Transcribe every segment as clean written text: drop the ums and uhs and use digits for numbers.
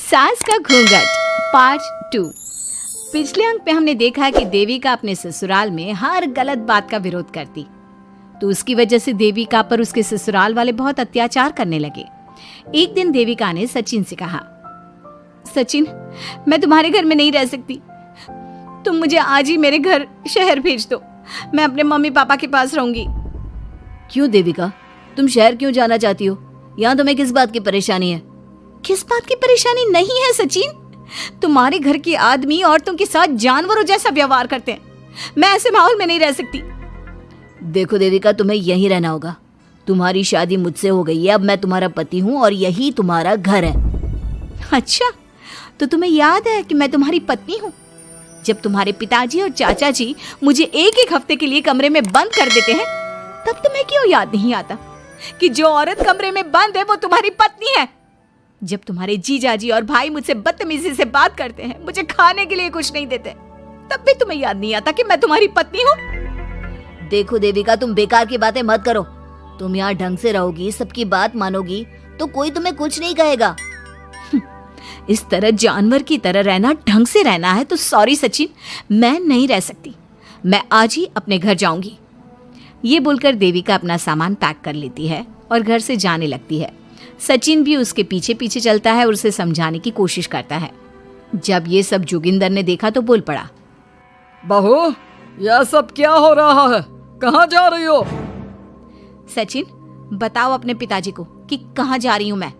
सास का घूंघट पार्ट 2। पिछले अंक में हमने देखा कि देविका अपने ससुराल में हर गलत बात का विरोध करती, तो उसकी वजह से देविका पर उसके ससुराल वाले बहुत अत्याचार करने लगे। एक दिन देविका ने सचिन से कहा, सचिन, मैं तुम्हारे घर में नहीं रह सकती, तुम मुझे आज ही मेरे घर शहर भेज दो, मैं अपने मम्मी पापा के पास रहूंगी। क्यों देविका, तुम शहर क्यों जाना चाहती हो? यहाँ तुम्हें किस बात की परेशानी है? किस बात की परेशानी नहीं है सचिन, तुम्हारे घर के आदमी औरतों के साथ जानवरों जैसा व्यवहार करते हैं, मैं ऐसे माहौल में नहीं रह सकती। देखो देविका, तुम्हें यहीं रहना होगा। तुम्हारी शादी मुझसे हो गई है, अब मैं तुम्हारा पति हूँ और यही तुम्हारा घर है। अच्छा, तो तुम्हें याद है कि मैं तुम्हारी पत्नी हूँ? जब तुम्हारे पिताजी और चाचा जी मुझे एक एक हफ्ते के लिए कमरे में बंद कर देते हैं, तब तुम्हें क्यों याद नहीं आता कि जो औरत कमरे में बंद है वो तुम्हारी पत्नी है? जब तुम्हारे जीजाजी और भाई मुझसे बदतमीजी से बात करते हैं, मुझे खाने के लिए कुछ नहीं देते, तब भी तुम्हें याद नहीं आता कि मैं तुम्हारी पत्नी हूँ? देखो देविका, तुम बेकार की बातें मत करो। तुम यहाँ ढंग से रहोगी, सबकी बात मानोगी, तो कोई तुम्हें कुछ नहीं कहेगा। इस तरह जानवर की तरह रहना, ढंग से रहना है तो सॉरी सचिन, मैं नहीं रह सकती, मैं आज ही अपने घर जाऊंगी। ये बोलकर देविका अपना सामान पैक कर लेती है और घर से जाने लगती है। सचिन भी उसके पीछे पीछे चलता है और उसे समझाने की कोशिश करता है। जब ये सब जोगिंदर ने देखा तो बोल पड़ा, बहू, यह सब क्या हो रहा है? कहाँ जा रही हो? सचिन, बताओ अपने पिताजी को कि कहाँ जा रही हूँ मैं।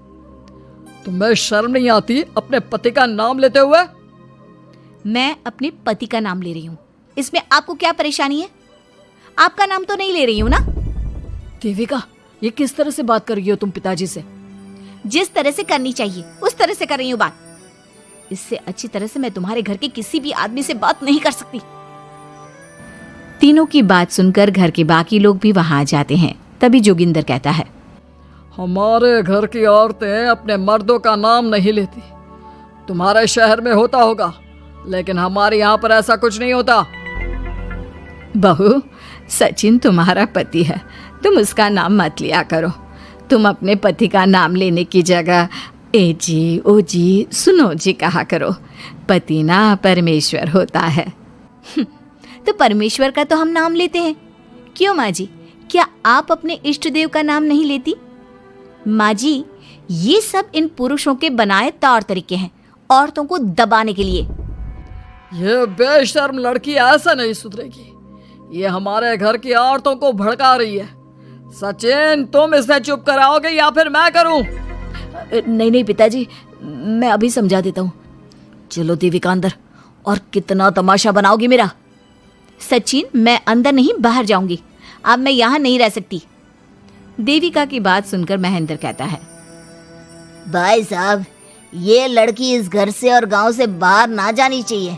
तुम्हें शर्म नहीं आती अपने पति का नाम लेते हुए? मैं अपने पति का नाम ले रही हूँ, इसमें आपको क्या परेशानी है? आपका नाम तो नहीं ले रही हूँ ना? देविका, ये किस तरह से बात कर रही हो तुम पिताजी से? जिस तरह से करनी चाहिए उस तरह से कर रही हूँ बात। इससे अच्छी तरह से मैं तुम्हारे घर के किसी भी आदमी से बात नहीं कर सकती। तीनों की बात सुनकर घर के बाकी लोग भी वहां आ जाते हैं। तभी जोगिंदर कहता है, हमारे घर की औरतें अपने मर्दों का नाम नहीं लेती। तुम्हारे शहर में होता होगा, लेकिन हमारे यहाँ पर ऐसा कुछ नहीं होता। बहू, सचिन तुम्हारा पति है, तुम उसका नाम मत लिया करो। तुम अपने पति का नाम लेने की जगह ए जी, ओ जी, सुनो जी कहा करो। पति ना परमेश्वर होता है। तो परमेश्वर का तो हम नाम लेते हैं। क्यों माँ जी, क्या आप अपने इष्ट देव का नाम नहीं लेती? माँ जी, ये सब इन पुरुषों के बनाए तौर तरीके हैं, औरतों को दबाने के लिए। ये बेशर्म लड़की ऐसा नहीं सुधरेगी। ये हमारे घर की औरतों को भड़का रही है। सचिन, तुम इसे चुप कराओगे या फिर मैं करूं? नहीं नहीं पिताजी, मैं अभी समझा देता हूँ। चलो देविका अंदर, और कितना तमाशा बनाओगी मेरा। सचिन, मैं अंदर नहीं बाहर जाऊंगी, अब मैं यहाँ नहीं रह सकती। देविका की बात सुनकर महेंद्र कहता है, भाई साहब, ये लड़की इस घर से और गांव से बाहर ना जानी चाहिए,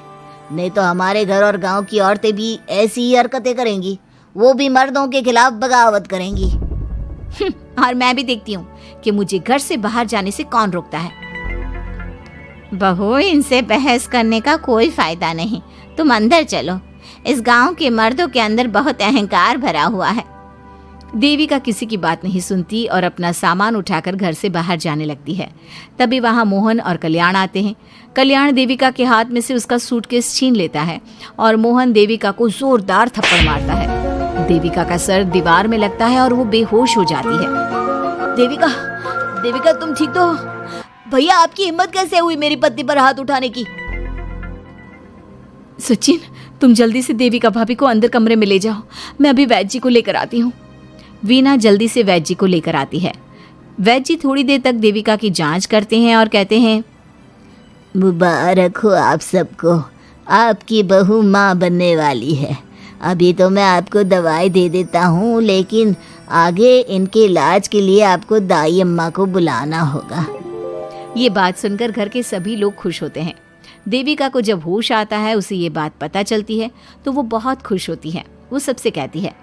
नहीं तो हमारे घर और गांव की औरतें भी ऐसी ही हरकतें करेंगी, वो भी मर्दों के खिलाफ बगावत करेंगी। और मैं भी देखती हूँ कि मुझे घर से बाहर जाने से कौन रोकता है। बहू, इनसे बहस करने का कोई फायदा नहीं, तुम अंदर चलो। इस गांव के मर्दों के अंदर बहुत अहंकार भरा हुआ है। देविका किसी की बात नहीं सुनती और अपना सामान उठाकर घर से बाहर जाने लगती है। तभी वहां मोहन और कल्याण आते हैं। कल्याण देविका के हाथ में से उसका सूटकेस छीन लेता है और मोहन देविका को जोरदार थप्पड़ मारता है। देविका का सर दीवार में लगता है और वो बेहोश हो जाती है। देविका, देविका तुम ठीक तो हो? भैया, आपकी हिम्मत कैसे हुई मेरी पत्नी पर हाथ उठाने की? सचिन, तुम जल्दी से देविका भाभी को अंदर कमरे में ले जाओ, मैं अभी वैद्य जी को लेकर आती हूँ। वीना जल्दी से वैद्य जी को लेकर आती है। वैद्य जी थोड़ी देर तक देविका की जांच करते हैं और कहते हैं, मुबारक हो आप सबको, आपकी बहू माँ बनने वाली है। अभी तो मैं आपको दवाई दे देता हूँ, लेकिन आगे इनके इलाज के लिए आपको दाई अम्मा को बुलाना होगा। ये बात सुनकर घर के सभी लोग खुश होते हैं। देविका को जब होश आता है, उसे ये बात पता चलती है तो वो बहुत खुश होती है। वो सबसे कहती है,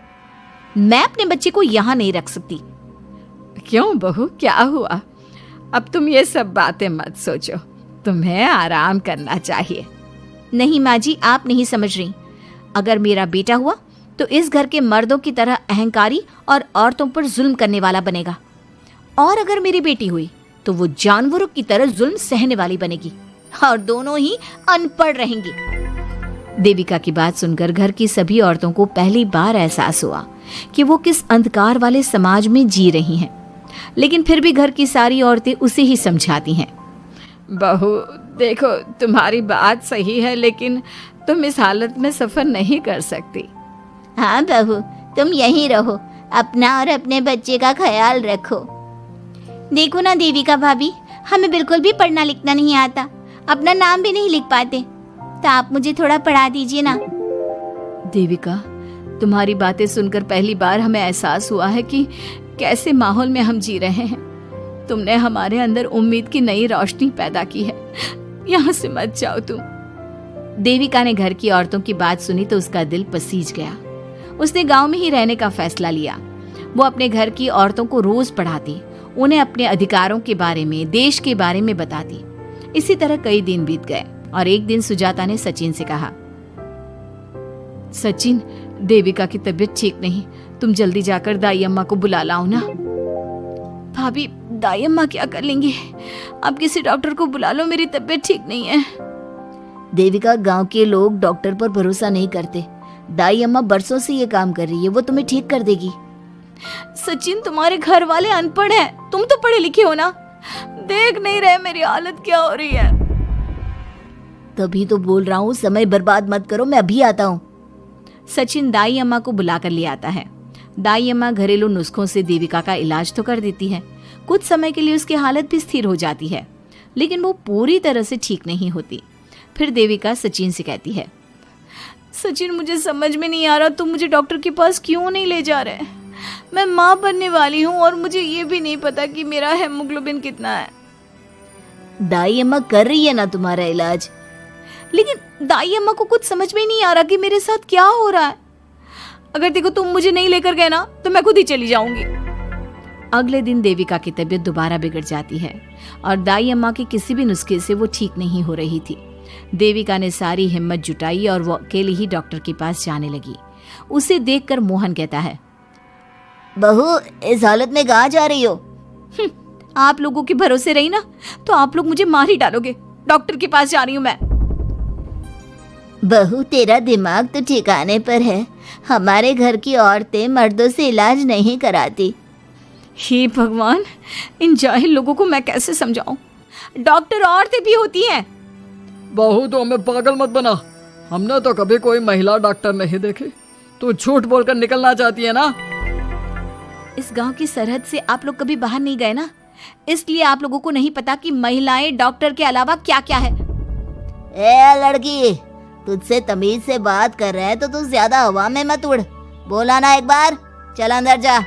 मैं अपने बच्चे को यहाँ नहीं रख सकती। क्यों बहू, क्या हुआ? अब तुम ये सब बातें मत सोचो, तुम्हें आराम करना चाहिए। नहीं माँ जी, आप नहीं समझ रही। अगर मेरा बेटा हुआ तो इस घर के मर्दों की तरह अहंकारी और औरतों पर जुल्म करने वाला बनेगा, और अगर मेरी बेटी हुई तो वो जानवरों की तरह जुल्म सहने वाली बनेगी और दोनों ही अनपढ़ रहेंगी। देविका की बात सुनकर घर की सभी औरतों को पहली बार एहसास हुआ कि वो किस अंधकार वाले समाज में जी रही हैं। लेकिन फिर भी घर की सारी औरतें उसे ही समझाती हैं। बहू देखो, तुम्हारी बात सही है, लेकिन तुम इस हालत में सफर नहीं कर सकती। हाँ बहू, तुम यहीं रहो, अपना और अपने बच्चे का ख्याल रखो। देखो ना देविका भाभी, हमें बिल्कुल भी पढ़ना लिखना नहीं आता, अपना नाम भी नहीं लिख पाते, तो आप मुझे थोड़ा पढ़ा दीजिए ना। देविका, तुम्हारी बातें सुनकर पहली बार हमें एहसास हुआ है कि कैसे माहौल में हम जी रहे हैं। तुमने हमारे अंदर उम्मीद की नई रोशनी पैदा की है। यहाँ से मत जाओ तुम। देविका ने घर की औरतों की बात सुनी तो उसका दिल पसीज गया। उसने गांव में ही रहने का फैसला लिया। वो अपने घर की औरतों को रोज पढ़ाती, उन्हें अपने अधिकारों के बारे में, देश के बारे में बताती। इसी तरह कई दिन बीत गए और एक दिन सुजाता ने सचिन से कहा, सचिन, देविका की तबीयत ठीक नहीं, तुम जल्दी जाकर दाई अम्मा को बुला लाओ ना। भाभी, दाई अम्मा क्या कर लेंगी? आप किसी डॉक्टर को बुला लो, मेरी तबीयत ठीक नहीं है। देविका, गांव के लोग डॉक्टर पर भरोसा नहीं करते। दाई अम्मा बरसों से ये काम कर रही है, वो तुम्हें ठीक कर देगी। सचिन, तुम्हारे घर वाले अनपढ़ हैं, तुम तो पढ़े लिखे हो ना, देख नहीं रहे मेरी हालत क्या हो रही है। तभी तो बोल रहा हूँ, समय बर्बाद मत करो, मैं अभी आता हूँ। सचिन दाई अम्मा को बुलाकर ले आता है। दाई अम्मा घरेलू नुस्खों से देविका का इलाज तो कर देती है। कुछ समय के लिए उसकी हालत भी स्थिर हो जाती है, लेकिन वो पूरी तरह से ठीक नहीं होती। फिर देविका सचिन से कहती है, सचिन, मुझे समझ में नहीं आ रहा तुम मुझे डॉक्टर के पास क्यों नहीं ले जा रहे। मैं माँ बनने वाली हूँ और मुझे ये भी नहीं पता कि मेरा हेमोग्लोबिन कितना है। दाई अम्मा कर रही है ना तुम्हारा इलाज। लेकिन दाई अम्मा को कुछ समझ में ही नहीं आ रहा कि मेरे साथ क्या हो रहा है। अगर देखो तुम मुझे नहीं लेकर गए ना तो मैं खुद ही चली जाऊंगी। अगले दिन देविका की तबीयत दोबारा बिगड़ जाती है और दाई अम्मा के किसी भी नुस्खे से वो ठीक नहीं हो रही थी। देविका ने सारी हिम्मत जुटाई और वो अकेली ही डॉक्टर के पास जाने लगी। उसे देखकर मोहन कहता है, बहू, इस हालत में कहाँ जा रही हो? आप लोगों के भरोसे रही ना तो आप लोग मुझे मार ही डालोगे। डॉक्टर के पास जा रही हूँ मैं। बहू, तेरा दिमाग तो ठिकाने पर है। हमारे घर की औरतें मर्दों से इलाज नहीं कराती। हे भगवान, इन जाहिल लोगों को मैं कैसे समझाऊं? डॉक्टर औरतें भी होती हैं। बहू, तो हमें पागल मत बना, हमने तो कभी कोई महिला डॉक्टर नहीं देखी। तू झूठ बोलकर निकलना चाहती है ना? इस गांव की सरहद से आप लोग कभी बाहर नहीं गए ना, इसलिए आप लोगों को नहीं पता कि महिलाएं डॉक्टर के अलावा क्या क्या है। ए लड़की, तुझसे तमीज से बात कर रहे हैं तो तू ज्यादा हवा में मत उड़। बोला ना एक बार, चल अंदर जा।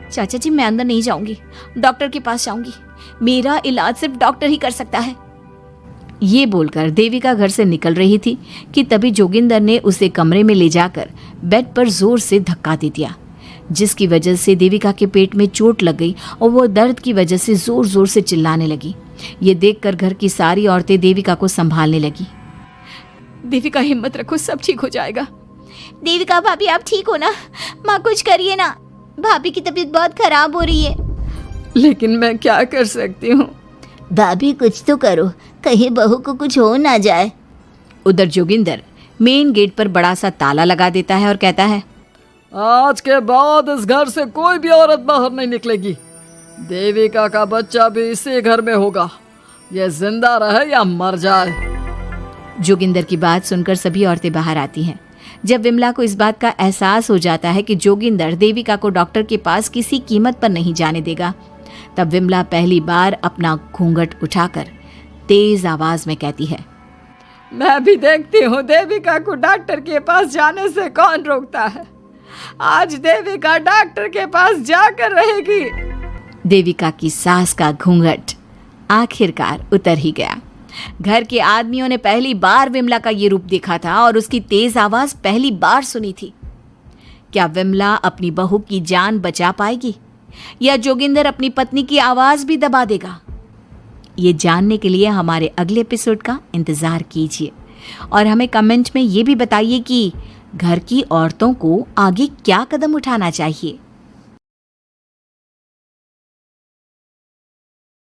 चाचा जी, मैं अंदर नहीं जाऊंगी, डॉक्टर के पास जाऊंगी। मेरा इलाज सिर्फ डॉक्टर ही कर सकता है। ये बोलकर देविका घर से निकल रही थी कि तभी जोगिंदर ने उसे कमरे में ले जाकर बेड पर जोर से धक्का दे दिया, जिसकी वजह से देविका के पेट में चोट लग गई और वो दर्द की वजह से जोर जोर से चिल्लाने लगी। ये देखकर घर की सारी औरतें देविका को संभालने लगी। देविका, हिम्मत रखो, सब ठीक हो जाएगा। देविका भाभी, आप ठीक हो ना? माँ, कुछ करिए ना, भाभी की तबीयत बहुत खराब हो रही है। लेकिन मैं क्या कर सकती हूँ? भाभी, कुछ तो करो, कहीं बहू को कुछ हो ना जाए। उधर जोगिंदर मेन गेट पर बड़ा सा ताला लगा देता है और कहता है, आज के बाद इस घर से कोई भी औरत बाहर नहीं निकलेगी। देविका का बच्चा भी इसी घर में होगा, ये जिंदा रहे या मर जाए। जोगिंदर की बात सुनकर सभी औरतें बाहर आती हैं। जब विमला को इस बात का एहसास हो जाता है कि जोगिंदर देविका को डॉक्टर के पास किसी कीमत पर नहीं जाने देगा, तब विमला पहली बार अपना घूंघट उठाकर तेज आवाज में कहती है, मैं भी देखती हूँ देविका को डॉक्टर के पास जाने से कौन रोकता है। आज देविका डॉक्टर के पास जाकर रहेगी। देविका की सास का घूंघट आखिरकार उतर ही गया। घर के आदमियों ने पहली बार विमला का ये रूप देखा था और उसकी तेज आवाज पहली बार सुनी थी। क्या विमला अपनी बहू की जान बचा पाएगी या जोगिंदर अपनी पत्नी की आवाज भी दबा देगा? ये जानने के लिए हमारे अगले एपिसोड का इंतजार कीजिए और हमें कमेंट में ये भी बताइए कि घर की औरतों को आगे क्या कदम उठाना चाहिए।